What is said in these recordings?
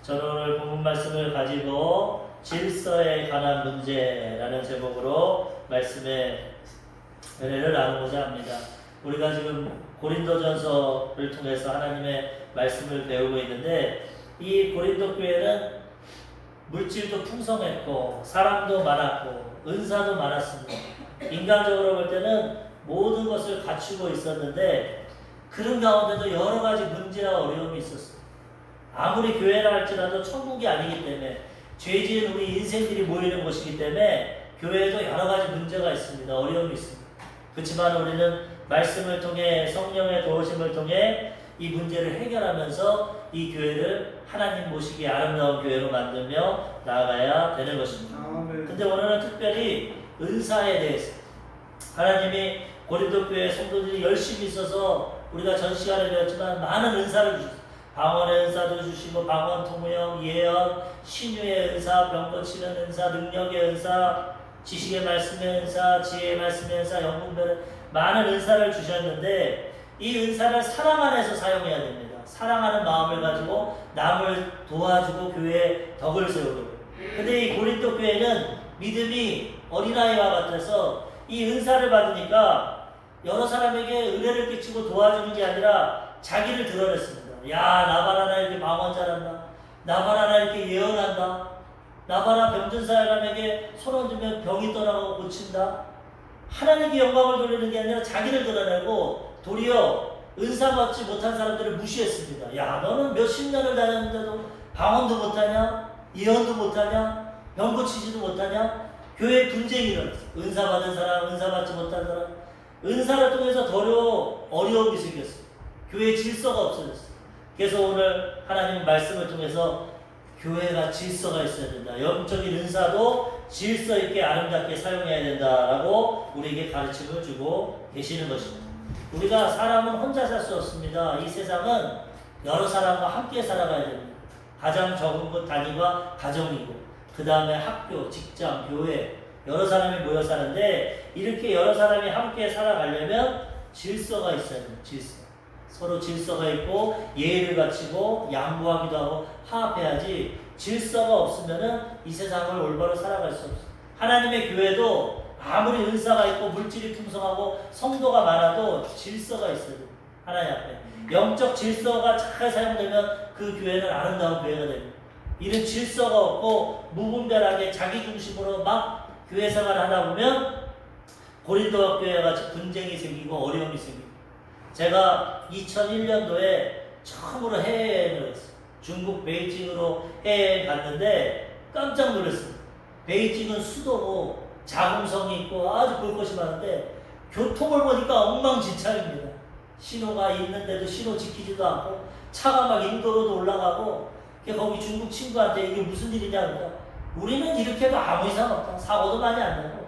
저는 오늘 본문 말씀을 가지고 질서에 관한 문제라는 제목으로 말씀의 은혜를 나누고자 합니다. 우리가 지금 고린도전서를 통해서 하나님의 말씀을 배우고 있는데, 이 고린도 교회는 물질도 풍성했고 사람도 많았고 은사도 많았습니다. 인간적으로 볼 때는 모든 것을 갖추고 있었는데, 그런 가운데도 여러 가지 문제와 어려움이 있었어요. 아무리 교회라 할지라도 천국이 아니기 때문에, 죄 지은 우리 인생들이 모이는 곳이기 때문에 교회에도 여러 가지 문제가 있습니다. 어려움이 있습니다. 그렇지만 우리는 말씀을 통해, 성령의 도우심을 통해 이 문제를 해결하면서 이 교회를 하나님 모시기 아름다운 교회로 만들며 나아가야 되는 것입니다. 근데 오늘은 특별히 은사에 대해서, 하나님이 고린도 교회 성도들이 열심히 있어서 우리가 전 시간에 배웠지만 많은 은사를 주셨어요. 방언의 은사도 주시고, 방언, 통역, 예언, 신유의 은사, 병 고치는 은사, 능력의 은사, 지식의 말씀의 은사, 지혜의 말씀의 은사, 영분별의 많은 은사를 주셨는데, 이 은사를 사랑 안에서 사용해야 됩니다. 사랑하는 마음을 가지고 남을 도와주고 교회에 덕을 세우고. 근데 이 고린도 교회는 믿음이 어린아이와 같아서 이 은사를 받으니까 여러 사람에게 은혜를 끼치고 도와주는 게 아니라 자기를 드러냈습니다. 야, 나 봐라, 나 이렇게 방언 잘한다. 나 봐라, 나 이렇게 예언한다. 나 봐라, 병든 사람에게 손 얹으면 병이 떠나가고 고친다. 하나님께 영광을 돌리는 게 아니라 자기를 드러내고, 도리어 은사 받지 못한 사람들을 무시했습니다. 야, 너는 몇십 년을 다녔는데도 방언도 못하냐? 예언도 못하냐? 병 고치지도 못하냐? 교회에 분쟁이 일어났어. 은사 받은 사람, 은사 받지 못한 사람. 은사를 통해서 어려움이 생겼어. 교회에 질서가 없어졌어. 그래서 오늘 하나님 말씀을 통해서 교회가 질서가 있어야 된다. 영적인 은사도 질서 있게 아름답게 사용해야 된다라고 우리에게 가르침을 주고 계시는 것입니다. 우리가 사람은 혼자 살 수 없습니다. 이 세상은 여러 사람과 함께 살아가야 됩니다. 가장 적은 것 단위가 가정이고, 그 다음에 학교, 직장, 교회, 여러 사람이 모여 사는데, 이렇게 여러 사람이 함께 살아가려면 질서가 있어야 됩니다. 질서. 서로 질서가 있고 예의를 갖추고 양보하기도 하고 화합해야지, 질서가 없으면은 이 세상을 올바로 살아갈 수 없어요. 하나님의 교회도 아무리 은사가 있고 물질이 풍성하고 성도가 많아도 질서가 있어야 돼요. 하나님 앞에 영적 질서가 잘 사용되면 그 교회는 아름다운 교회가 됩니다. 이런 질서가 없고 무분별하게 자기 중심으로 막 교회 생활을 하다 보면 고린도 교회와 같이 분쟁이 생기고 어려움이 생깁니다. 제가 2001년도에 처음으로 해외여행을 했어요. 중국 베이징으로 해외여행 갔는데 깜짝 놀랐습니다. 베이징은 수도고 자금성이 있고 아주 볼 것이 많은데, 교통을 보니까 엉망진창입니다. 신호가 있는데도 신호 지키지도 않고, 차가 막 인도로도 올라가고. 거기 중국 친구한테 이게 무슨 일이냐 그러니까, 우리는 이렇게 해도 아무 이상 없다. 사고도 많이 안 나고,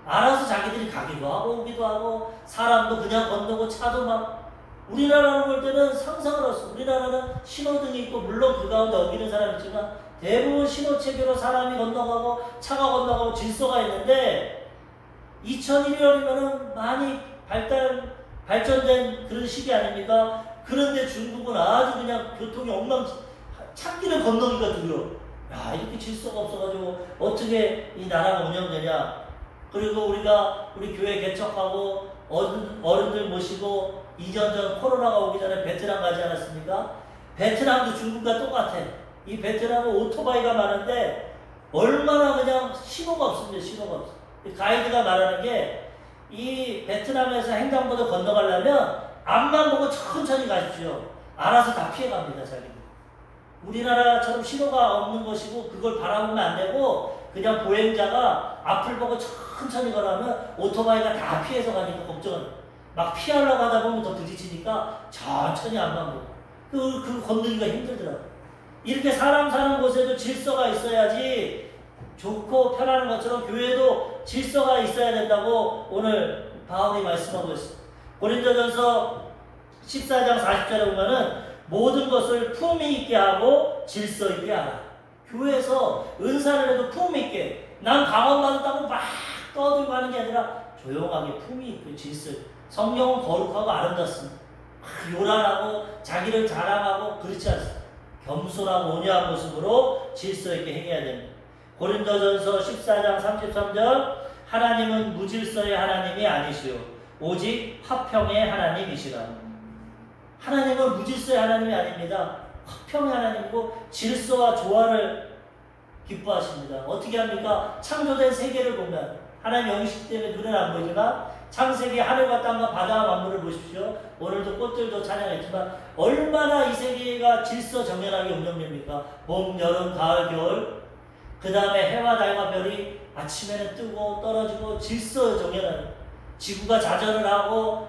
알아서 자기들이 가기도 하고 오기도 하고, 사람도 그냥 건너고, 차도 막. 우리나라로 볼 때는 상상을 했어. 우리나라는 신호등이 있고, 물론 그 가운데 어기는 사람이 있지만 대부분 신호체계로 사람이 건너가고 차가 건너가고 질서가 있는데, 2001년이면은 많이 발전된 그런 시기 아닙니까? 그런데 중국은 아주 그냥 교통이 찾기를 건너기가 두려워. 야, 이렇게 질서가 없어가지고 어떻게 이 나라가 운영되냐. 그리고 우리 교회 개척하고 어른들 모시고 2년 전 코로나가 오기 전에 베트남 가지 않았습니까? 베트남도 중국과 똑같아. 이 베트남은 오토바이가 많은데 얼마나 그냥 신호가 없습니다. 신호가 없어. 가이드가 말하는 게, 이 베트남에서 횡단보도 건너가려면 앞만 보고 천천히 가십시오. 알아서 다 피해갑니다. 자기들. 우리나라처럼 신호가 없는 것이고 그걸 바라보면 안 되고, 그냥 보행자가 앞을 보고 천천히 걸어가면 오토바이가 다 피해서 가니까 걱정은, 막 피하려고 하다 보면 더 부딪히니까 천천히 앞만 보고. 그 건너기가 힘들더라고요. 이렇게 사람 사는 곳에도 질서가 있어야지 좋고 편안한 것처럼 교회도 질서가 있어야 된다고 오늘 바울이 말씀하고 있습니다. 고린도전서 14장 40절에 보면은 모든 것을 품위 있게 하고 질서 있게 하라. 교회에서 은사를 해도 품위 있게, 난 강원 받았다고 막 떠들고 하는 게 아니라 조용하게 품위 있고 질서 있고. 성령은 거룩하고 아름답습니다. 막 요란하고 자기를 자랑하고 그렇지 않습니다. 겸손하고 온유한 모습으로 질서 있게 행해야 됩니다. 고린도전서 14장 33절 하나님은 무질서의 하나님이 아니시오 오직 화평의 하나님이시라. 하나님은 무질서의 하나님이 아닙니다. 화평의 하나님이고 질서와 조화를 기뻐하십니다. 어떻게 합니까? 창조된 세계를 보면 하나님 영이시기 때문에 눈에는 안 보이지만 창세기 하늘과 땅과 바다와 만물을 보십시오. 오늘도 꽃들도 찬양했지만 얼마나 이 세계가 질서 정연하게 운영됩니까? 봄, 여름, 가을, 겨울 그 다음에 해와 달과 별이 아침에는 뜨고 떨어지고 질서 정연하게 지구가 자전을 하고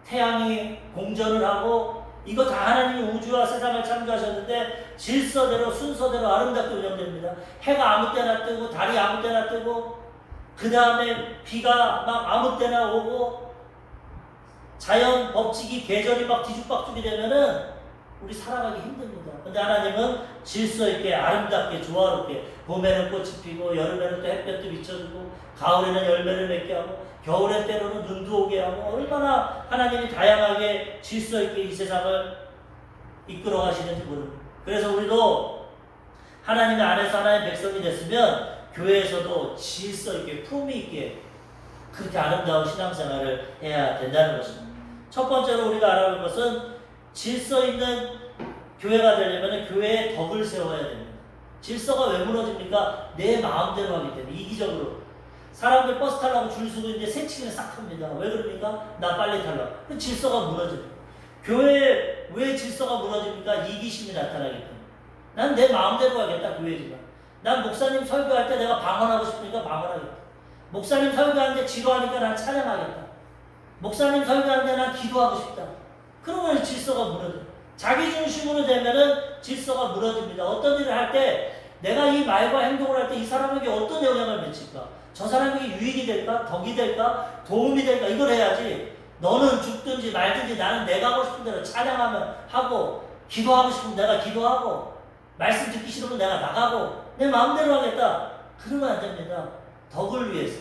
태양이 공전을 하고 이거 다 하나님이 우주와 세상을 창조하셨는데 질서대로 순서대로 아름답게 운영됩니다. 해가 아무 때나 뜨고 달이 아무 때나 뜨고 그 다음에 비가 막 아무 때나 오고 자연 법칙이 계절이 막 뒤죽박죽이 되면은 우리 살아가기 힘듭니다. 근데 하나님은 질서 있게 아름답게 조화롭게 봄에는 꽃이 피고 여름에는 또 햇볕도 비춰주고 가을에는 열매를 맺게 하고 겨울에 때로는 눈도 오게 하고 얼마나 하나님이 다양하게 질서 있게 이 세상을 이끌어 가시는지 모릅니다. 그래서 우리도 하나님의 안에서 하나님의 백성이 됐으면 교회에서도 질서 있게 품위 있게 그렇게 아름다운 신앙생활을 해야 된다는 것입니다. 첫 번째로 우리가 알아볼 것은 질서 있는 교회가 되려면 교회에 덕을 세워야 됩니다. 질서가 왜 무너집니까? 내 마음대로 하기 때문에 이기적으로 사람들 버스 타려고 줄 서고 있는데 새치기를 싹 합니다. 왜 그럽니까? 나 빨리 타려고. 그 질서가 무너집니다. 교회에 왜 질서가 무너집니까? 이기심이 나타나기 때문에. 난 내 마음대로 하겠다 교회지만 난 목사님 설교할 때 내가 방언하고 싶으니까 방언하겠다. 목사님 설교하는데 지루하니까 난 찬양하겠다. 목사님 설교하는데 난 기도하고 싶다. 그러면 질서가 무너져요. 자기 중심으로 되면은 질서가 무너집니다. 어떤 일을 할 때 내가 이 말과 행동을 할 때 이 사람에게 어떤 영향을 미칠까? 저 사람에게 유익이 될까? 덕이 될까? 도움이 될까? 이걸 해야지. 너는 죽든지 말든지 나는 내가 하고 싶은 대로 찬양하면 하고 기도하고 싶으면 내가 기도하고 말씀 듣기 싫으면 내가 나가고 내 마음대로 하겠다. 그러면 안 됩니다. 덕을 위해서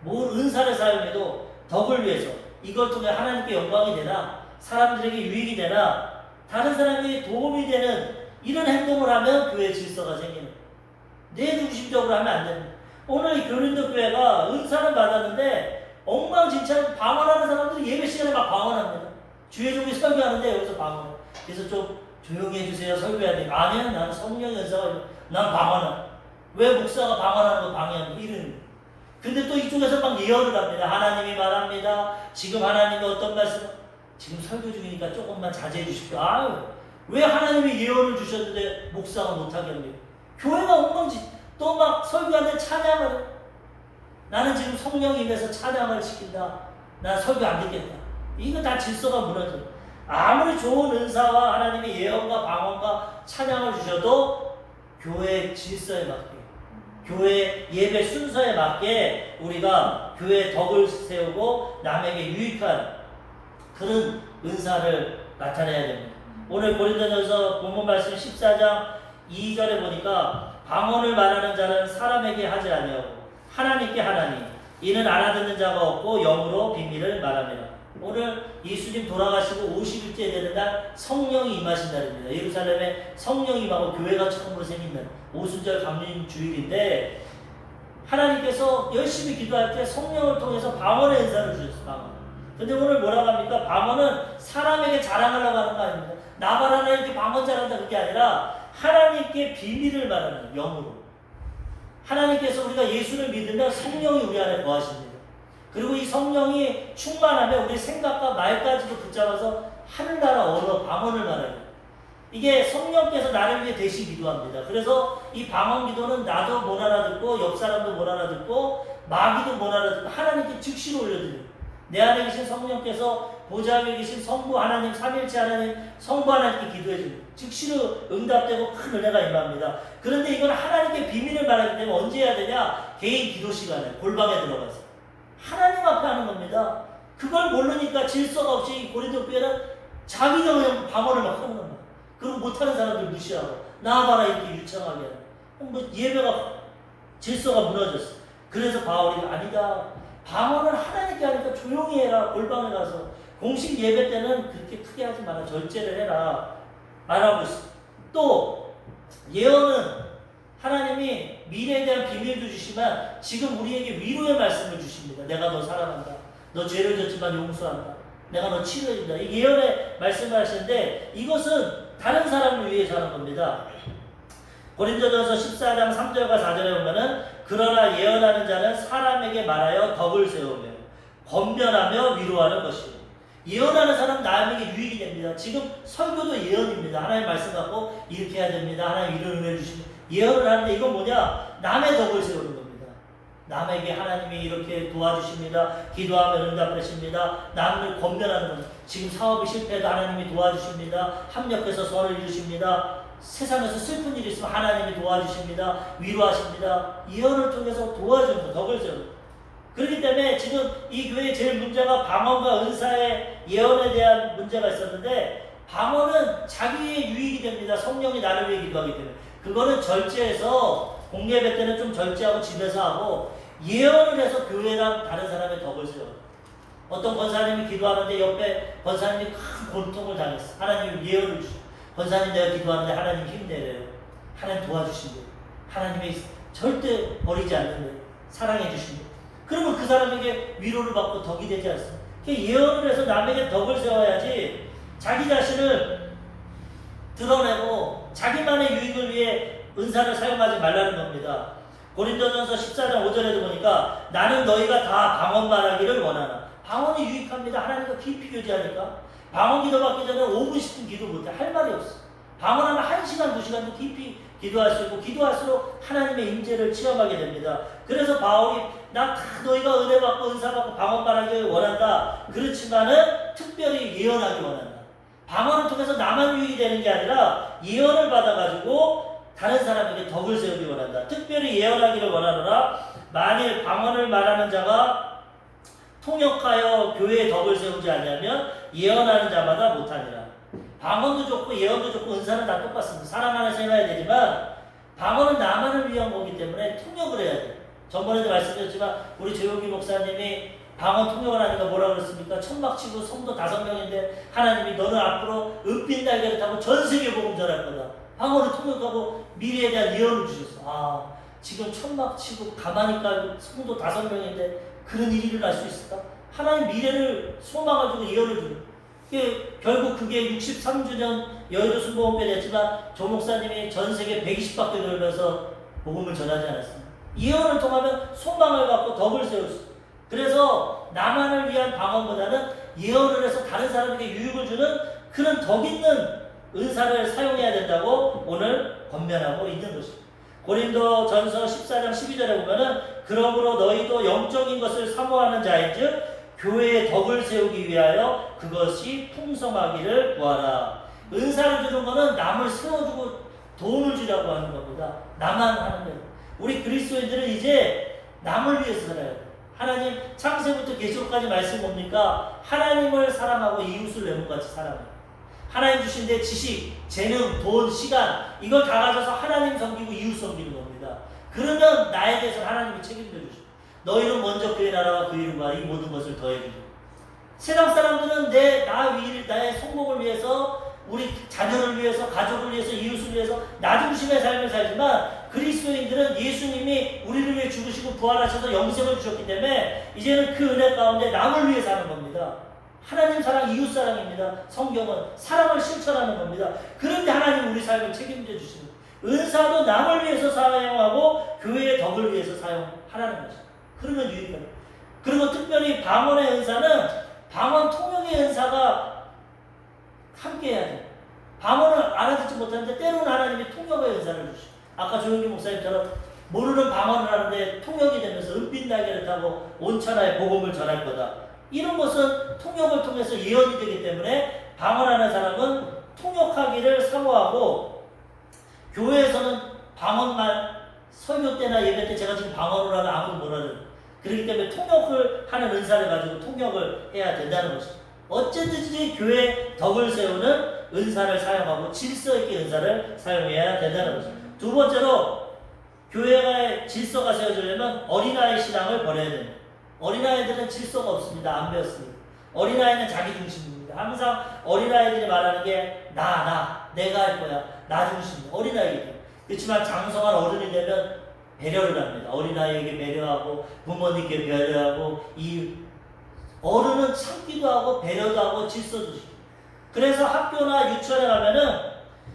뭘 은사를 사용해도 덕을 위해서 이걸 통해 하나님께 영광이 되나 사람들에게 유익이 되나 다른 사람에게 도움이 되는 이런 행동을 하면 교회의 질서가 생기는 내 중심적으로 하면 안 됩니다. 오늘 이 고린도 교회가 은사를 받았는데 엉망진창 방언하는 사람들이 예배 시간에 막 방언합니다. 주의 종이 설교하는데 여기서 방언해. 그래서 좀 조용히 해주세요. 설교해야 돼. 아니야 나는 성령 연사가 난 방언해. 왜 목사가 방언하는 거 방해하는 이런. 근데 또 이쪽에서 막 예언을 합니다. 하나님이 말합니다. 지금 하나님이 어떤 말씀 지금 설교 중이니까 조금만 자제해 주십시오. 아유 왜 하나님이 예언을 주셨는데 목사가 못하겠네요. 교회가 엉망진 또 막 설교하는데 찬양을 나는 지금 성령이 임해서 찬양을 시킨다. 난 설교 안 듣겠다. 이거 다 질서가 무너져. 아무리 좋은 은사와 하나님의 예언과 방언과 찬양을 주셔도 교회의 질서에 맞게 교회 예배 순서에 맞게 우리가 교회의 덕을 세우고 남에게 유익한 그런 은사를 나타내야 됩니다. 오늘 고린도전서 본문 말씀 14장 2절에 보니까 방언을 말하는 자는 사람에게 하지 아니하고 하나님께 하나니 이는 알아듣는 자가 없고 영으로 비밀을 말합니다. 오늘 예수님 돌아가시고 50일째 되는 날 성령이 임하신 날입니다. 예루살렘에 성령이 임하고 교회가 처음으로 생긴 날 오순절 감림 주일인데 하나님께서 열심히 기도할 때 성령을 통해서 방언의 은사를 주셨어요. 방언. 근데 오늘 뭐라고 합니까? 방언은 사람에게 자랑하려고 하는 거 아닙니다. 나발 하나 이렇게 방언 잘한다 그게 아니라 하나님께 비밀을 말하는 영으로. 하나님께서 우리가 예수를 믿으면 성령이 우리 안에 거하십니다. 그리고 이 성령이 충만하면 우리 생각과 말까지도 붙잡아서 하늘나라 언어 방언을 말해요. 이게 성령께서 나를 위해 대신 기도합니다. 그래서 이 방언 기도는 나도 못 알아듣고 옆 사람도 못 알아듣고 마귀도 못 알아듣고 하나님께 즉시로 올려드려요. 내 안에 계신 성령께서 보좌 위에 계신 성부 하나님, 삼일체 하나님, 성부 하나님께 기도해줍니다. 즉시로 응답되고 큰 은혜가 임합니다. 그런데 이건 하나님께 비밀을 말하기 때문에 언제 해야 되냐? 개인 기도 시간에 골방에 들어가서 하나님 앞에 하는 겁니다. 그걸 모르니까 질서가 없이 고린도 교회는 자기가 그냥 방언을 막 하는 겁니다. 그리고 못하는 사람들 무시하고 나와봐라 이렇게 유창하게 하는. 뭐 예배가 질서가 무너졌어. 그래서 바울이 아니다. 방언을 하나님께 하니까 조용히 해라. 골방에 가서 공식 예배 때는 그렇게 크게 하지 마라. 절제를 해라. 말하고 있어. 또 예언은 하나님이 미래에 대한 비밀도 주시지만 지금 우리에게 위로의 말씀을 주십니다. 내가 너 사랑한다. 너 죄를 졌지만 용서한다. 내가 너 치료해준다. 이 예언의 말씀을 하시는데 이것은 다른 사람을 위해서 하는 겁니다. 고린도전서 14장 3절과 4절에 보면은 그러나 예언하는 자는 사람에게 말하여 덕을 세우며 권면하며 위로하는 것이요. 예언하는 사람 남에게 유익이 됩니다. 지금 설교도 예언입니다. 하나님 말씀 갖고 이렇게 해야 됩니다. 하나님 이런 은혜 주시면 예언을 하는데 이건 뭐냐? 남의 덕을 세우는 겁니다. 남에게 하나님이 이렇게 도와주십니다. 기도하면 응답하십니다. 남을 권면하는 겁니다. 지금 사업이 실패해도 하나님이 도와주십니다. 합력해서 선을 이루십니다. 세상에서 슬픈 일이 있으면 하나님이 도와주십니다. 위로하십니다. 예언을 통해서 도와주는 것, 덕을 세우는 것. 그렇기 때문에 지금 이 교회의 제일 문제가 방언과 은사의 예언에 대한 문제가 있었는데 방언은 자기의 유익이 됩니다. 성령이 나를 위해 기도하기 때문에. 그거는 절제해서 공예배 때는 좀 절제하고 집에서 하고 예언을 해서 교회랑 다른 사람의 덕을 세워요. 어떤 권사님이 기도하는데 옆에 권사님이 큰 고통을 당했어. 하나님 예언을 주셔. 권사님 내가 기도하는데 하나님 힘내래요. 하나님 도와주신대요. 하나님이 절대 버리지 않는데 사랑해 주신대요. 그러면 그 사람에게 위로를 받고 덕이 되지 않습니까? 예언을 해서 남에게 덕을 세워야지 자기 자신을 드러내고 자기만의 유익을 위해 은사를 사용하지 말라는 겁니다. 고린도전서 14장 5절에도 보니까 나는 너희가 다 방언 말하기를 원하나. 방언이 유익합니다. 하나님과 깊이 교제하니까. 방언 기도 받기 전에 5분 10분 기도 못해. 할 말이 없어. 방언하면 1시간 2시간도 깊이 기도할 수 있고 기도할수록 하나님의 임재를 체험하게 됩니다. 그래서 바울이 나 다 너희가 은혜 받고 은사 받고 방언 말하기를 원한다. 그렇지만은 특별히 예언하기 원한다. 방언을 통해서 나만 유익이 되는 게 아니라 예언을 받아가지고 다른 사람에게 덕을 세우기 원한다. 특별히 예언하기를 원하노라. 만일 방언을 말하는 자가 통역하여 교회에 덕을 세우지 않냐면 예언하는 자마다 못하니라. 방언도 좋고 예언도 좋고 은사는 다 똑같습니다. 사랑 안에서 해놔야 되지만 방언은 나만을 위한 거기 때문에 통역을 해야 돼요. 전번에도 말씀드렸지만 우리 조용기 목사님이 방언 통역을 하니까 뭐라고 그랬습니까? 천막치고 성도 5명인데 하나님이 너는 앞으로 은빛 날개를 타고 전 세계 복음 전할 거다. 방언을 통역하고 미래에 대한 예언을 주셨어. 아, 지금 천막치고 가만히 깔고 성도 5명인데 그런 일이 일어날 수 있을까? 하나님 미래를 소망을 주고 예언을 주고 결국 그게 63주년 여의도 순복음교회 됐지만 조 목사님이 전 세계 120바퀴 돌면서 복음을 전하지 않았습니다. 예언을 통하면 소망을 갖고 덕을 세울 수 있어요. 그래서 나만을 위한 방언보다는 예언을 해서 다른 사람에게 유익을 주는 그런 덕 있는 은사를 사용해야 된다고 오늘 권면하고 있는 것입니다. 고린도전서 14장 12절에 보면은 그러므로 너희도 영적인 것을 사모하는 자인즉 교회의 덕을 세우기 위하여 그것이 풍성하기를 구하라. 은사를 주는 것은 남을 세워주고 도움을 주려고 하는 겁니다. 나만 하는 거예요. 우리 그리스도인들은 이제 남을 위해서 살아야 돼요. 하나님 창세부터 계시록까지 말씀 뭡니까? 하나님을 사랑하고 이웃을 내 몸같이 사랑해요. 하나님 주신 데 지식, 재능, 돈, 시간 이걸 다 가져서 하나님 섬기고 이웃 섬기는 겁니다. 그러면 나에 대해서 하나님이 책임져 주시고 너희는 먼저 그의 나라와 그 이름과 이 모든 것을 더해주고 세상 사람들은 나의 성공을 위해서 우리 자녀를 위해서 가족을 위해서 이웃을 위해서 나 중심의 삶을 살지만 그리스도인들은 예수님이 우리를 위해 죽으시고 부활하셔서 영생을 주셨기 때문에 이제는 그 은혜 가운데 남을 위해 사는 겁니다. 하나님 사랑, 이웃 사랑입니다. 성경은 사랑을 실천하는 겁니다. 그런데 하나님 우리 삶을 책임져 주시는 은사도 남을 위해서 사용하고 교회의 덕을 위해서 사용하라는 거죠. 그러면 유익해요. 그리고 특별히 방언의 은사는 방언 통역의 은사가 함께 해야 돼요. 방언을 알아듣지 못하는데 때로는 하나님이 통역의 은사를 주시고 아까 조용기 목사님처럼 모르는 방언을 하는데 통역이 되면서 은빛 날개를 타고 온 천하에 복음을 전할 거다. 이런 것은 통역을 통해서 예언이 되기 때문에 방언하는 사람은 통역하기를 사모하고 교회에서는 방언만 설교 때나 예배 때 제가 지금 방언을 하면 아무도 못 하는 그렇기 때문에 통역을 하는 은사를 가지고 통역을 해야 된다는 것입니다. 어쨌든지 교회에 덕을 세우는 은사를 사용하고 질서 있게 은사를 사용해야 된다는 것입니다. 두 번째로 교회의 질서가 세워지려면 어린아이 신앙을 버려야 됩니다. 어린아이들은 질서가 없습니다. 안 배웠습니다. 어린아이는 자기 중심입니다. 항상 어린아이들이 말하는 게 내가 할 거야. 놔주십니다. 어린아이에게. 그렇지만 장성한 어른이 되면 배려를 합니다. 어린아이에게 배려하고 부모님께 배려하고 이 어른은 참기도 하고 배려도 하고 질서도 지키고. 그래서 학교나 유치원에 가면은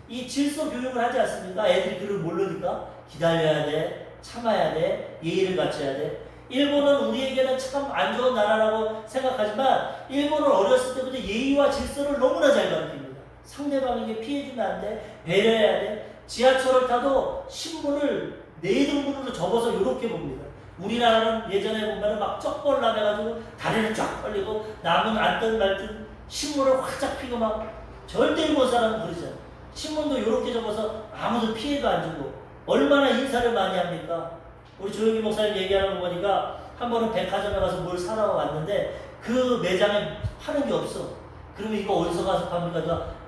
이 질서 교육을 하지 않습니까? 애들이 그걸 모르니까 기다려야 돼, 참아야 돼, 예의를 갖춰야 돼. 일본은 우리에게는 참 안 좋은 나라라고 생각하지만 일본은 어렸을 때부터 예의와 질서를 너무나 잘 가르칩니다. 상대방에게 피해주면 안 돼, 배려해야 돼. 지하철을 타도 신문을 4등분으로 접어서 이렇게 봅니다. 우리나라는 예전에 보면 막 쩍벌남 해가지고 다리를 쫙 벌리고 남은 앉든 말든 신문을 활짝 피고 막 절대 일본 사람은 그러잖아요. 신문도 이렇게 접어서 아무도 피해도 안 주고 얼마나 인사를 많이 합니까? 우리 조영기 목사님 얘기하는 거 보니까 한 번은 백화점에 가서 뭘 사러 왔는데 그 매장에 파는 게 없어. 그러면 이거 어디서 가서 팝니까?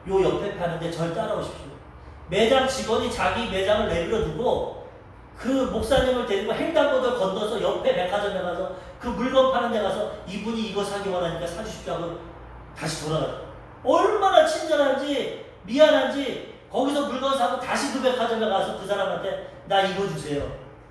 요 옆에 파는데 절 따라오십시오. 매장 직원이 자기 매장을 내버려 두고 그 목사님을 데리고 횡단보도를 건너서 옆에 백화점에 가서 그 물건 파는 데 가서 이분이 이거 사기 원하니까 사주십시오 하고 다시 돌아가요. 얼마나 친절한지 미안한지 거기서 물건 사고 다시 그 백화점에 가서 그 사람한테 나 이거 주세요.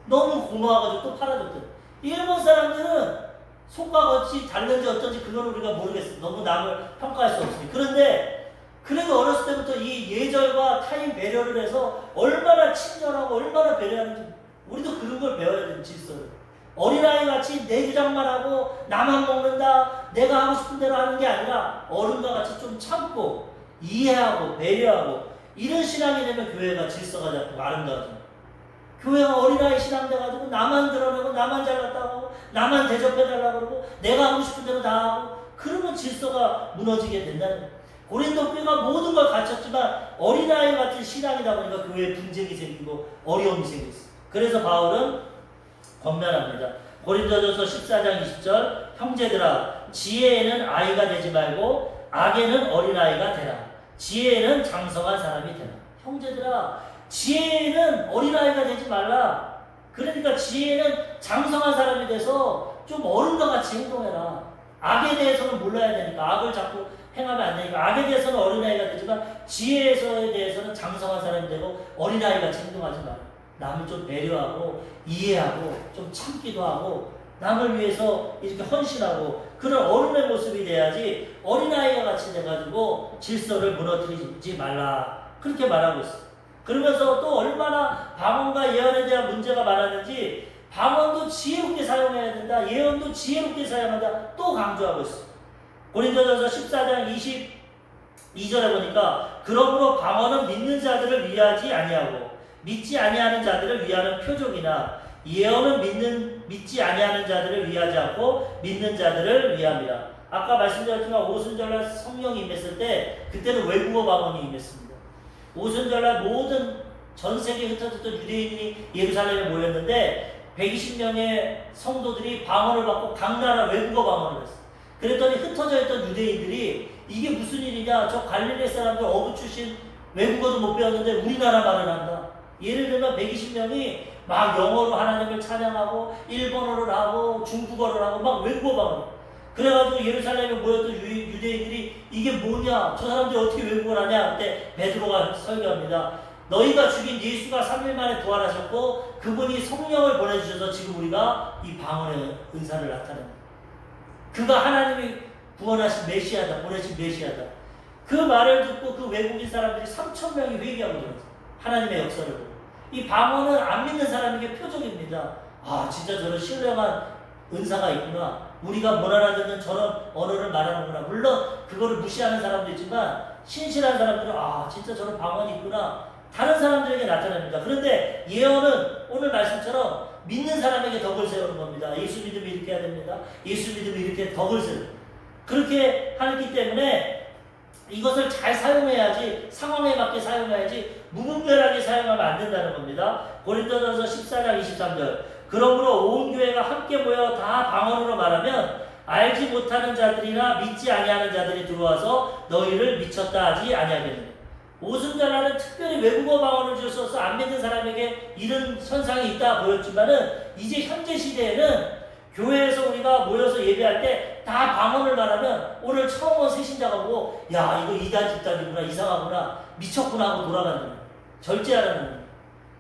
너무 고마워가지고 또 팔아줬대. 일본 사람들은 손과 같이 다른지 어쩐지 그걸 우리가 모르겠어. 너무 남을 평가할 수 없으니. 그런데 그래도 어렸을 때부터 이 예절과 타인 배려를 해서 얼마나 친절하고 얼마나 배려하는지 우리도 그런 걸 배워야 되는 질서를. 어린아이 같이 내 주장만 하고 나만 먹는다 내가 하고 싶은 대로 하는 게 아니라 어른과 같이 좀 참고 이해하고 배려하고 이런 신앙이 되면 교회가 질서가 잡고 아름다워져. 교회가 어린아이 신앙 돼가지고 나만 드러내고 나만 잘났다고 하고 나만 대접해달라고 그러고 내가 하고 싶은 대로 다 하고 그러면 질서가 무너지게 된다는 거예요. 고린도 교회가 모든 걸 갖췄지만 어린아이 같은 신앙이다 보니까 교회에 분쟁이 생기고 어려움이 생겼어요. 그래서 바울은 권면합니다. 고린도전서 14장 20절 형제들아 지혜에는 아이가 되지 말고 악에는 어린아이가 되라. 지혜에는 장성한 사람이 되라. 형제들아 지혜에는 어린아이가 되지 말라. 그러니까 지혜는 장성한 사람이 돼서 좀 어른과 같이 행동해라. 악에 대해서는 몰라야 되니까 악을 자꾸 행하면 안 되니까 악에 대해서는 어린아이가 되지만 지혜에 대해서는 장성한 사람이 되고 어린아이 같이 행동하지 마라. 남을 좀 배려하고 이해하고 좀 참기도 하고 남을 위해서 이렇게 헌신하고 그런 어른의 모습이 돼야지 어린아이와 같이 돼가지고 질서를 무너뜨리지 말라. 그렇게 말하고 있어요. 그러면서 또 얼마나 방언과 예언에 대한 문제가 많았는지 방언도 지혜롭게 사용해야 된다. 예언도 지혜롭게 사용한다. 또 강조하고 있어요. 고린도전서 14장 22절에 보니까 그러므로 방언은 믿는 자들을 위하지 아니하고 믿지 아니하는 자들을 위하는 표적이나 예언은 믿지 아니하는 자들을 위하지 않고 믿는 자들을 위함이라. 아까 말씀드렸지만 오순절날 성령이 임했을 때 그때는 외국어 방언이 임했습니다. 오순절날 모든 전 세계에 흩어졌던 유대인이 예루살렘에 모였는데 120명의 성도들이 방언을 받고 각 나라 외국어 방언을 했어요. 그랬더니 흩어져 있던 유대인들이 이게 무슨 일이냐, 저 갈릴리 사람들 어부 출신 외국어도 못 배웠는데 우리나라 말을 한다. 예를 들면 120명이 막 영어로 하나님을 찬양하고 일본어를 하고 중국어를 하고 막 외국어 방언. 그래가지고 예루살렘에 모였던 유대인들이 이게 뭐냐, 저 사람들이 어떻게 외국어를 하냐. 그때 베드로가 설교합니다. 너희가 죽인 예수가 3일 만에 부활하셨고 그분이 성령을 보내주셔서 지금 우리가 이 방언의 은사를 나타냅니다. 그가 하나님이 구원하신 메시아다, 보내신 메시아다. 그 말을 듣고 그 외국인 사람들이 3,000명이 회개하고 들었어요. 하나님의 역사를 보고. 이 방언은 안 믿는 사람에게 표적입니다. 아, 진짜 저런 신령한 은사가 있구나. 우리가 못 알아듣는 저런 언어를 말하는구나. 물론 그거를 무시하는 사람도 있지만 신실한 사람들은 아, 진짜 저런 방언이 있구나. 다른 사람들에게 나타납니다. 그런데 예언은 오늘 말씀처럼 믿는 사람에게 덕을 세우는 겁니다. 예수 믿으면 이렇게 해야 됩니다. 예수 믿으면 이렇게 덕을 세우는. 그렇게 하기 때문에 이것을 잘 사용해야지, 상황에 맞게 사용해야지 무분별하게 사용하면 안 된다는 겁니다. 고린도전서 14장 23절 그러므로 온 교회가 함께 모여 다 방언으로 말하면 알지 못하는 자들이나 믿지 아니하는 자들이 들어와서 너희를 미쳤다 하지 아니하겠느냐. 오순절날은 특별히 외국어 방언을 주셔서 안 믿는 사람에게 이런 현상이 있다 보였지만은 이제 현재 시대에는 교회에서 우리가 모여서 예배할 때 다 방언을 말하면 오늘 처음 온 새신자가 보고 야, 이거 이단 집단이구나, 이상하구나, 미쳤구나 하고 돌아간다. 절제하라는 거예요.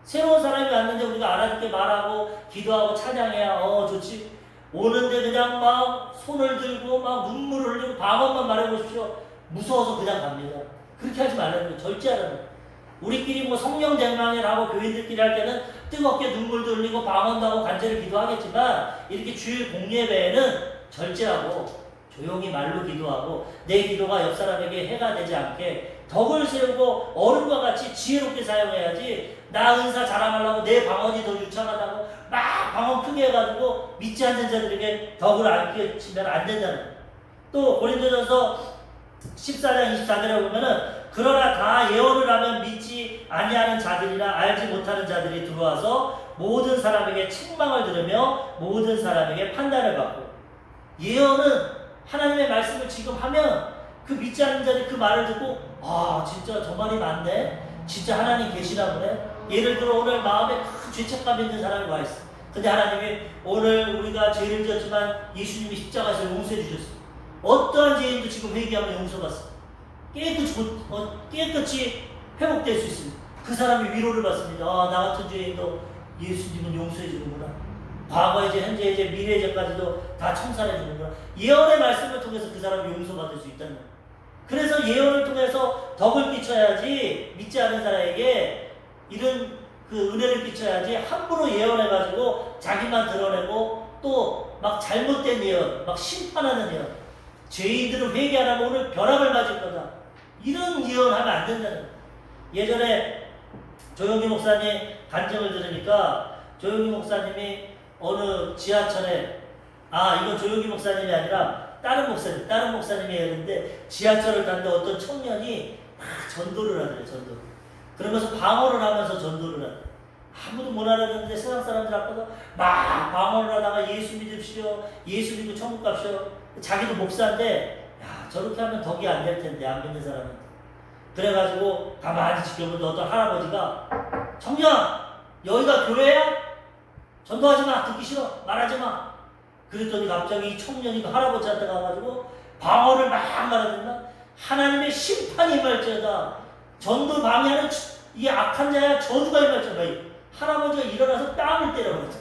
새로운 사람이 왔는데 우리가 알아듣게 말하고 기도하고 찬양해야 좋지. 오는데 그냥 막 손을 들고 막 눈물을 흘리고 방언만 말해보십시오. 무서워서 그냥 갑니다. 그렇게 하지 말라는 거예요. 절제하라는 거예요. 우리끼리 뭐 성령 대망을 하고 교인들끼리 할 때는 뜨겁게 눈물도 흘리고 방언도 하고 간절히 기도하겠지만 이렇게 주일 공예배에는 절제하고 조용히 말로 기도하고 내 기도가 옆 사람에게 해가 되지 않게 덕을 세우고 어른과 같이 지혜롭게 사용해야지. 나 은사 자랑하려고 내 방언이 더 유창하다고 막 방언 크게 해가지고 믿지 않는 자들에게 덕을 안 끼치면 안 된다는 거예요. 또 고린도전서 14장 24절에 보면은 그러나 다 예언을 하면 믿지 아니하는 자들이나 알지 못하는 자들이 들어와서 모든 사람에게 책망을 들으며 모든 사람에게 판단을 받고. 예언은 하나님의 말씀을 지금 하면 그 믿지 않는 자들이 그 말을 듣고 진짜 저 말이 맞네. 진짜 하나님 계시나 보네. 예를 들어 오늘 마음에 큰 죄책감 있는 사람이 와 있어. 근데 하나님이 오늘 우리가 죄를 지었지만 예수님이 십자가에서 용서해 주셨어. 어떠한 죄인도 지금 회개하면 용서받습니다. 깨끗이 회복될 수 있습니다. 그 사람이 위로를 받습니다. 나 같은 죄인도 예수님은 용서해 주는구나. 과거의 죄, 현재의 죄, 미래의 죄까지도 다 청산해 주는구나. 예언의 말씀을 통해서 그 사람이 용서받을 수 있다는 거예요. 그래서 예언을 통해서 덕을 끼쳐야지, 믿지 않은 사람에게 이런 그 은혜를 끼쳐야지 함부로 예언해가지고 자기만 드러내고 또 막 잘못된 예언, 막 심판하는 예언, 죄인들은 회개 안 하면 오늘 벼락을 맞을 거다, 이런 예언하면 안 된다는 거예요. 예전에 조용기 목사님 간증을 들으니까 조용기 목사님이 어느 지하철에 이건 조용기 목사님이 아니라 다른 목사님이 했는데 지하철을 탔는데 어떤 청년이 막 전도를 하더래요. 전도. 그러면서 방언을 하면서 전도를 하더래요. 아무도 못 알아듣는데 세상 사람들 앞에서 막 방언을 하다가 예수 믿읍시오. 예수 믿고 천국 갑시오. 자기도 목사인데 저렇게 하면 덕이 안 될 텐데 안 믿는 사람은. 그래가지고 가만히 지켜보는데 어떤 할아버지가 청년 여기가 교회야? 전도하지 마. 듣기 싫어. 말하지 마. 그랬더니 갑자기 이 청년이 그 할아버지한테 가가지고 방언을 막 말하더니만 하나님의 심판이 임할지어다. 전도 방해하는 이 악한 자야 저주가 임할지어다. 할아버지가 일어나서 뺨을 때려버렸죠.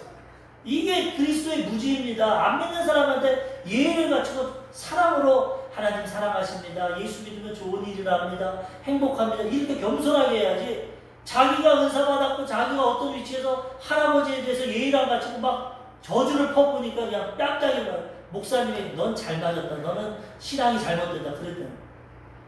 이게 그리스도의 무지입니다. 안 믿는 사람한테 예의를 갖추고 사랑으로 하나님 사랑하십니다. 예수 믿으면 좋은 일을 합니다. 행복합니다. 이렇게 겸손하게 해야지. 자기가 은사 받았고 자기가 어떤 위치에서 할아버지에 대해서 예의를 안 갖추고 막 저주를 퍼부으니까 그냥 뺨짝이 말. 목사님이 넌 잘 맞았다. 너는 신앙이 잘못됐다. 그랬대요.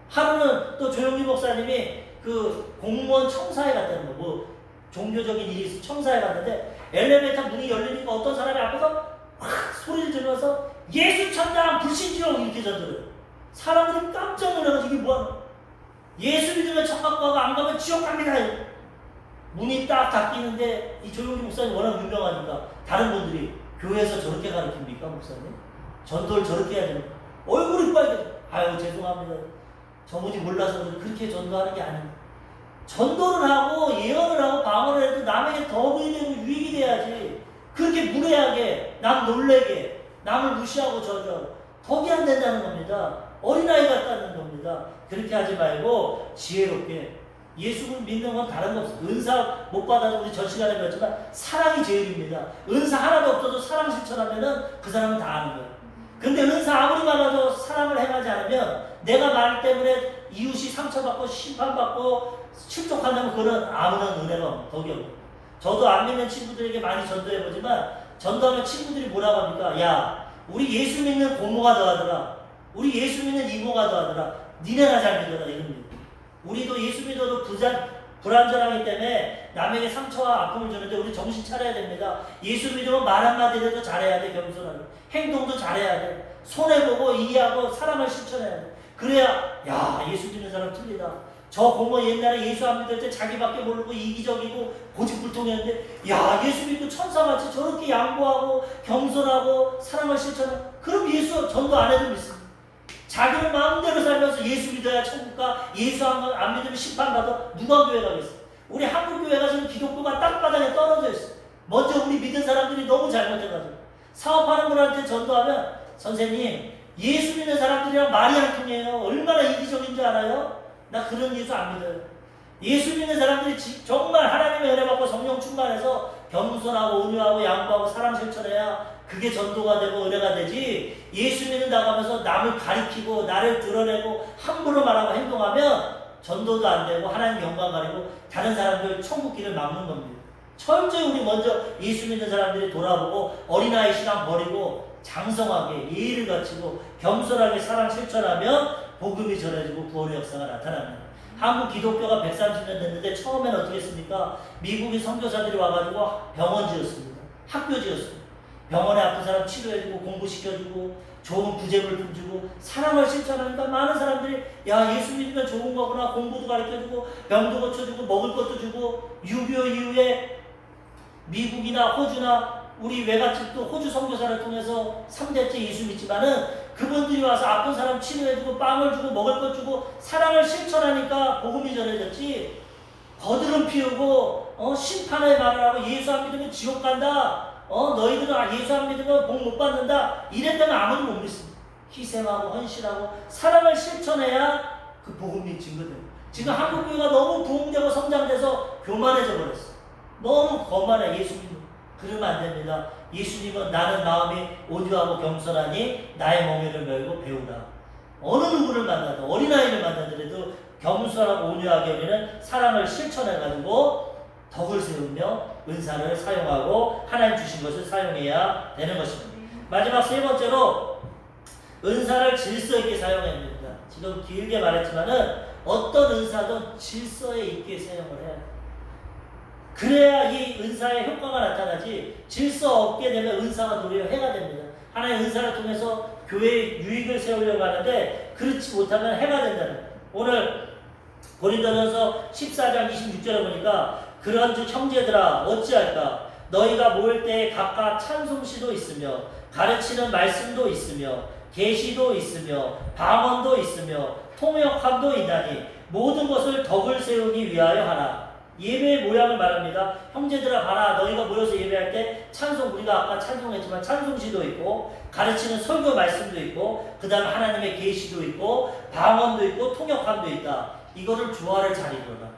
하루는 또 조용기 목사님이 그 공무원 청사에 갔다는 거. 뭐 종교적인 일이 있어 청사에 갔는데 엘리베이터 문이 열리니까 어떤 사람이 앞에서 확 소리를 지르면서 예수 천당 불신지라고 이렇게 전도를. 사람들이 깜짝 놀라가지고 이게 뭐야? 예수 믿으면 천국 가고 안 가면 지옥 갑니다. 문이 딱 닫히는데 이 조용기 목사님 워낙 유명하니까 다른 분들이 교회에서 저렇게 가르칩니까 목사님? 전도를 저렇게 해야 되는 얼굴이 빨개. 아유 죄송합니다. 저분이 몰라서 그렇게 전도하는 게 아닙니다. 전도를 하고 예언을 하고 방언을 해도 남에게 덕이 되고 유익이 돼야지. 그렇게 무례하게 남 놀래게 남을 무시하고 저주하고 덕이 안 된다는 겁니다. 어린아이 같다는 겁니다. 그렇게 하지 말고 지혜롭게 예수를 믿는 건 다른 거 없어요. 은사 못 받아도 우리 전 시간에 배웠지만 사랑이 제일입니다. 은사 하나도 없어도 사랑 실천하면은 그 사람은 다 아는 거예요. 근데 은사 아무리 많아도 사랑을 행하지 않으면 내가 말 때문에 이웃이 상처받고 심판받고 실족한다면 그건 아무런 은혜가 없는 덕이 없는. 저도 안 믿는 친구들에게 많이 전도해보지만 전도하면 친구들이 뭐라고 합니까? 야 우리 예수 믿는 고모가 더하더라. 우리 예수 믿는 이모가 더하더라. 니네가 잘 믿어라 이럽니다. 우리도 예수 믿어도 불안전하기 때문에 남에게 상처와 아픔을 주는데 우리 정신 차려야 됩니다. 예수 믿으면 말 한마디라도 잘해야 돼. 겸손하게 행동도 잘해야 돼. 손해보고 이해하고 사랑을 실천해야 돼. 그래야 예수 믿는 사람 틀리다. 저 고모 옛날에 예수 안 믿을 때 자기밖에 모르고 이기적이고 고집불통이었는데 예수 믿고 천사같이 저렇게 양보하고 겸손하고 사랑을 실천해. 그럼 예수 전도 안 해도 믿습니다. 자기는 마음대로 살면서 예수 믿어야 천국 가. 예수 안 믿으면 심판받아. 누가 교회 가겠어? 우리 한국 교회가 지금 기독교가 땅바닥에 떨어져 있어. 먼저 우리 믿은 사람들이 너무 잘못해가지고 사업하는 분한테 전도하면 선생님 예수 믿는 사람들이랑 말이 안 통해요. 얼마나 이기적인 줄 알아요? 나 그런 예수 안 믿어요. 예수 믿는 사람들이 정말 하나님의 은혜 받고 성령 충만해서 겸손하고 온유하고 양보하고 사랑 실천해야 그게 전도가 되고 은혜가 되지. 예수 믿는다고 하면서 남을 가리키고 나를 드러내고 함부로 말하고 행동하면 전도도 안 되고 하나님 영광 가리고 다른 사람들 천국 길을 막는 겁니다. 철저히 우리 먼저 예수 믿는 사람들이 돌아보고 어린아이 시간 버리고 장성하게 예의를 갖추고 겸손하게 사랑 실천하면 복음이 전해지고 구원의 역사가 나타납니다. 한국 기독교가 130년 됐는데 처음에는 어떻게 했습니까? 미국인 선교사들이 와가지고 병원 지었습니다. 학교 지었습니다. 병원에 아픈 사람 치료해주고 공부시켜주고 좋은 구제물품 주고 사랑을 실천하니까 많은 사람들이 야 예수 믿으면 좋은 거구나. 공부도 가르쳐주고 병도 고쳐주고 먹을 것도 주고 6.25 이후에 미국이나 호주나 우리 외갓집도 호주 선교사를 통해서 3대째 예수 믿지만은 그분들이 와서 아픈 사람 치료해주고 빵을 주고 먹을 것 주고 사랑을 실천하니까 복음이 전해졌지. 거드름 피우고 심판의 말을 하고 예수 안 믿으면 지옥 간다. 너희들은 예수 안 믿으면 복 못 받는다. 이랬다면 아무도 못 믿습니다. 희생하고 헌신하고 사랑을 실천해야 그 복음이 증거돼요. 지금 한국 교회가 너무 부흥되고 성장돼서 교만해져 버렸어. 너무 거만해 예수 믿는. 그러면 안 됩니다. 예수님은 나는 마음이 온유하고 겸손하니 나의 멍에를 메고 배우라. 어느 누구를 만나도 어린아이를 만나더라도 겸손하고 온유하게 우리는 사랑을 실천해가지고 덕을 세우며 은사를 사용하고 하나님 주신 것을 사용해야 되는 것입니다. 마지막 세 번째로 은사를 질서 있게 사용해야 됩니다. 지금 길게 말했지만은 어떤 은사도 질서에 있게 사용을 해야 돼요. 그래야 이 은사의 효과가 나타나지. 질서 없게 되면 은사가 도리어 해가 됩니다. 하나의 은사를 통해서 교회의 유익을 세우려고 하는데 그렇지 못하면 해가 된다는 거예요. 오늘 고린도전서 14장 26절에 보니까 그런즉 형제들아 어찌할까 너희가 모일 때에 각각 찬송시도 있으며 가르치는 말씀도 있으며 계시도 있으며 방언도 있으며 통역함도 있나니 모든 것을 덕을 세우기 위하여 하라. 예배의 모양을 말합니다. 형제들아 봐라. 너희가 모여서 예배할 때 찬송, 우리가 아까 찬송했지만 찬송시도 있고 가르치는 설교 말씀도 있고 그 다음에 하나님의 계시도 있고 방언도 있고 통역함도 있다. 이거를 조화를 잘 이루어라.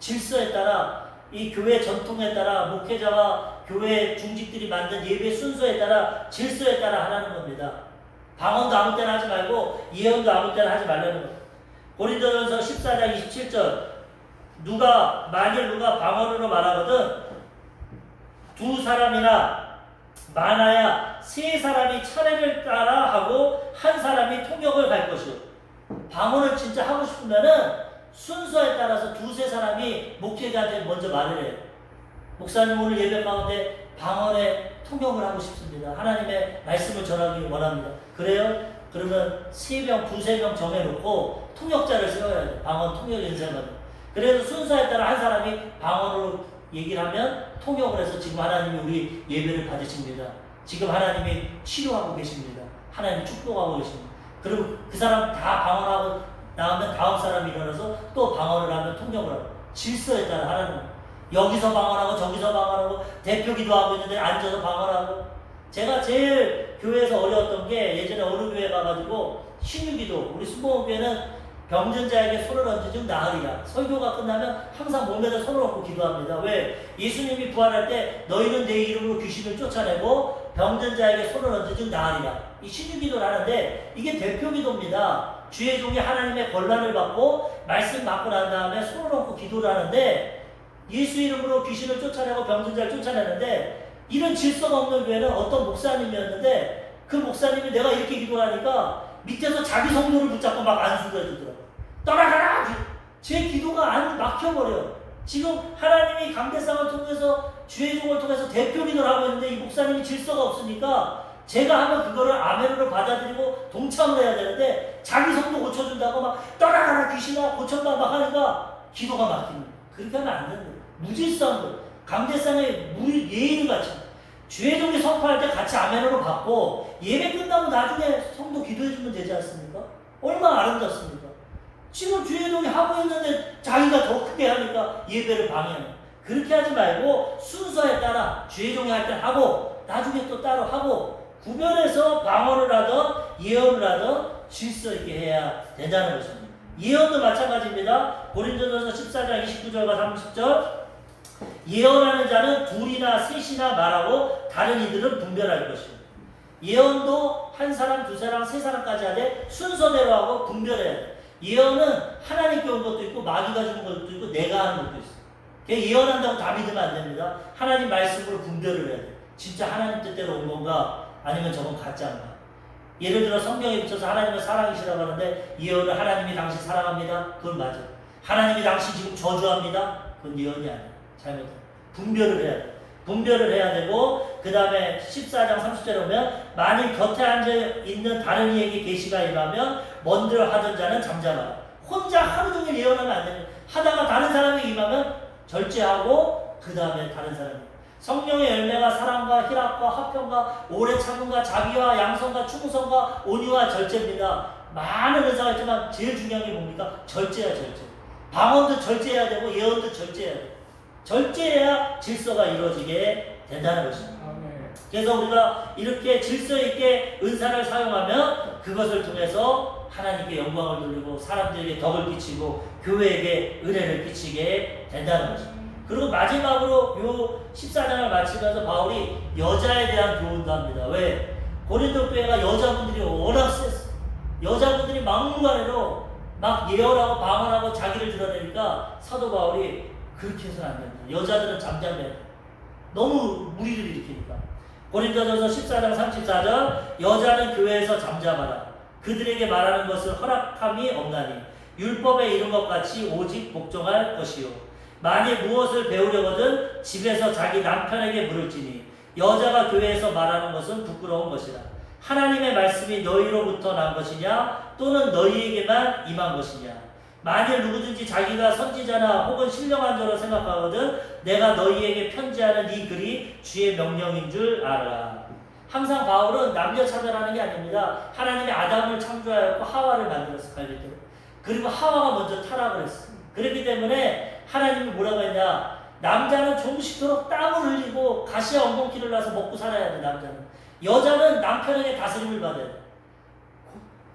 질서에 따라 이 교회 전통에 따라 목회자와 교회 중직들이 만든 예배 순서에 따라 질서에 따라 하라는 겁니다. 방언도 아무 때나 하지 말고 예언도 아무 때나 하지 말라는 겁니다. 고린도전서 14장 27절 만일 누가 방언으로 말하거든 두 사람이나 많아야 세 사람이 차례를 따라 하고 한 사람이 통역을 갈 것이요. 방언을 진짜 하고 싶으면은 순서에 따라서 두세 사람이 목회자한테 먼저 말을 해요. 목사님 오늘 예배 가운데 방언에 통역을 하고 싶습니다. 하나님의 말씀을 전하기 원합니다. 그래요? 그러면 두세 명 정해놓고 통역자를 세워야 돼요. 방언 통역 인사만. 그래서 순서에 따라 한 사람이 방언으로 얘기를 하면 통역을 해서 지금 하나님이 우리 예배를 받으십니다. 지금 하나님이 치료하고 계십니다. 하나님이 축복하고 계십니다. 그리고 그 사람 다 방언하고 나오면 다음 사람이 일어나서 또 방언을 하면 통역을 하고 질서에 따라 하라는 거예요. 여기서 방언하고 저기서 방언하고 대표 기도하고 있는데 앉아서 방언하고. 제가 제일 교회에서 어려웠던 게 예전에 어느 교회 가가지고 신유기도 우리 수봉교회는 병든 자에게 손을 얹으면 나으리라. 설교가 끝나면 항상 몸에다 손을 얹고 기도합니다. 왜? 예수님이 부활할 때 너희는 내 이름으로 귀신을 쫓아내고 병든 자에게 손을 얹으면 나으리라. 이 신유기도를 하는데 이게 대표 기도입니다. 주의 종이 하나님의 권한을 받고 말씀 받고 난 다음에 손을 얹고 기도를 하는데 예수 이름으로 귀신을 쫓아내고 병든 자를 쫓아내는데 이런 질서가 없는 교회는 어떤 목사님이었는데 그 목사님이 내가 이렇게 기도를 하니까 밑에서 자기 성도를 붙잡고 막 안수를 해주더라고요. 떠나가라! 제 기도가 안 막혀버려요. 지금 하나님이 강대상을 통해서 주의 종을 통해서 대표 기도를 하고 있는데 이 목사님이 질서가 없으니까 제가 하면 그거를 아멘으로 받아들이고 동참을 해야 되는데 자기 성도 고쳐준다고 막 떠나가라 귀신아 고쳐봐 막 하니까 기도가 막히는 거예요. 그렇게 하면 안 되는 거예요. 무질서한 거예요. 강대상의 예의를 갖춘 주의 종이 선포할 때 같이 아멘으로 받고 예배 끝나고 나중에 성도 기도해주면 되지 않습니까? 얼마나 아름답습니까? 지금 주의 종이 하고 있는데 자기가 더 크게 하니까 예배를 방해하는. 그렇게 하지 말고 순서에 따라 주의 종이 할 때 하고 나중에 또 따로 하고 구별해서 방언을 하든 예언을 하든 질서 있게 해야 된다는 것입니다. 예언도 마찬가지입니다. 고린도전서 14장 29절과 30절 예언하는 자는 둘이나 셋이나 말하고 다른 이들은 분별할 것이요. 예언도 한 사람, 두 사람, 세 사람까지 하되 순서대로 하고 분별해야 돼. 예언은 하나님께 온 것도 있고 마귀가 주는 것도 있고 내가 하는 것도 있어. 예언한다고 다 믿으면 안 됩니다. 하나님 말씀으로 분별을 해야 돼. 진짜 하나님 뜻대로 온 건가 아니면 저건 가짜인가. 예를 들어 성경에 붙여서 하나님은 사랑이시라고 하는데 예언을 하나님이 당신 사랑합니다. 그건 맞아. 하나님이 당신 지금 저주합니다. 그건 예언이 아니야. 잘못해. 분별을 해야 돼. 분별을 해야 되고 그 다음에 14장 30절에 보면 만일 곁에 앉아있는 다른 이에게 계시가 임하면 먼저 하던 자는 잠잠하라. 혼자 하루 종일 예언하면 안 됩니다. 하다가 다른 사람이 임하면 절제하고 그 다음에 다른 사람이. 성령의 열매가 사랑과 희락과 화평과 오래 참음과 자비와 양성과 충성과 온유와 절제입니다. 많은 은사가 있지만 제일 중요한 게 뭡니까? 절제야 절제. 방언도 절제해야 되고 예언도 절제해야 돼. 절제해야 질서가 이루어지게 된다는 것입니다. 그래서 우리가 이렇게 질서 있게 은사를 사용하면 그것을 통해서 하나님께 영광을 돌리고 사람들에게 덕을 끼치고 교회에게 은혜를 끼치게 된다는 것입니다. 그리고 마지막으로 요 14장을 마치면서 바울이 여자에 대한 교훈도 합니다. 왜? 고린도 교회가 여자분들이 워낙 셌어. 여자분들이 막무가내로 막 예언하고 방언하고 자기를 드러내니까 사도 바울이 그렇게 해서는 안 된다. 여자들은 잠잠해. 너무 무리를 일으키니까. 고린도전서 14장 34절 여자는 교회에서 잠잠하라. 그들에게 말하는 것을 허락함이 없나니 율법에 이른 것 같이 오직 복종할 것이요. 만일 무엇을 배우려거든 집에서 자기 남편에게 물을지니 여자가 교회에서 말하는 것은 부끄러운 것이다. 하나님의 말씀이 너희로부터 난 것이냐 또는 너희에게만 임한 것이냐. 만일 누구든지 자기가 선지자나 혹은 신령한 자로 생각하거든 내가 너희에게 편지하는 이 글이 주의 명령인 줄 알아. 항상 바울은 남녀 차별하는 게 아닙니다. 하나님이 아담을 창조하였고 하와를 만들었어. 갈대로. 그리고 하와가 먼저 타락을 했어. 그렇기 때문에 하나님이 뭐라고 했냐. 남자는 종식토록 땀을 흘리고 가시와 엉겅퀴를 나서 먹고 살아야 돼. 남자는. 여자는 남편에게 다스림을 받아야 돼.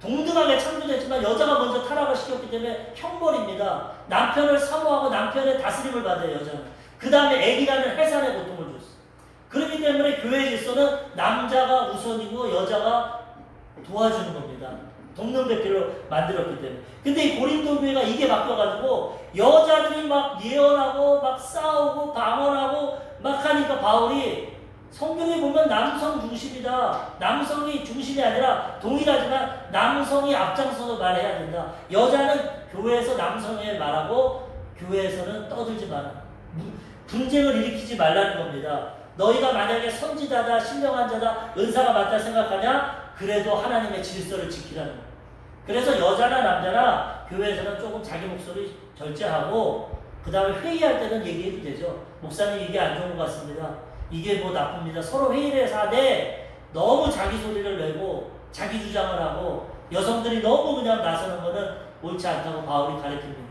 동등하게 창조됐지만 여자가 먼저 타락을 시켰기 때문에 형벌입니다. 남편을 사모하고 남편의 다스림을 받아요. 여자는. 그 다음에 애기라는 해산의 고통을 줬어. 그렇기 때문에 교회 질서는 남자가 우선이고 여자가 도와주는 겁니다. 동등백기로 만들었기 때문에. 근데 이 고린도 교회가 이게 바뀌어가지고 여자들이 막 예언하고 막 싸우고 방언하고 막 하니까 바울이 성경에 보면 남성 중심이다. 남성이 중심이 아니라 동일하지만 남성이 앞장서서 말해야 된다. 여자는 교회에서 남성에 말하고 교회에서는 떠들지 마라. 분쟁을 일으키지 말라는 겁니다. 너희가 만약에 선지자다, 신령한 자다, 은사가 맞다 생각하냐? 그래도 하나님의 질서를 지키라는 거예요. 그래서 여자나 남자나 교회에서는 조금 자기 목소리 절제하고 그 다음에 회의할 때는 얘기해도 되죠. 목사님 이게 안 좋은 것 같습니다. 이게 뭐 나쁩니다. 서로 회의를 해서 하되 너무 자기 소리를 내고 자기 주장을 하고 여성들이 너무 그냥 나서는 거는 옳지 않다고 바울이 가르칩니다.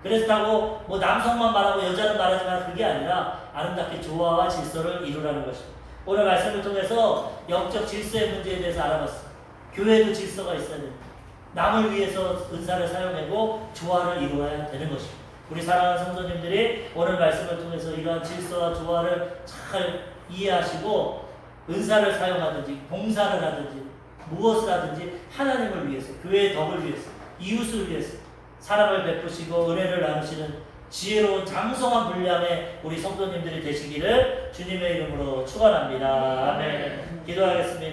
그래서 뭐 남성만 말하고 여자는 말하지 마. 그게 아니라 아름답게 조화와 질서를 이루라는 것입니다. 오늘 말씀을 통해서 영적 질서의 문제에 대해서 알아봤습니다. 교회도 질서가 있어야 됩니다. 남을 위해서 은사를 사용하고 조화를 이루어야 되는 것입니다. 우리 사랑하는 성도님들이 오늘 말씀을 통해서 이러한 질서와 조화를 잘 이해하시고 은사를 사용하든지 봉사를 하든지 무엇을 하든지 하나님을 위해서 교회의 덕을 위해서 이웃을 위해서 사랑을 베푸시고 은혜를 나누시는 지혜로운 장성한 분량의 우리 성도님들이 되시기를 주님의 이름으로 축원합니다. 아멘. 기도하겠습니다.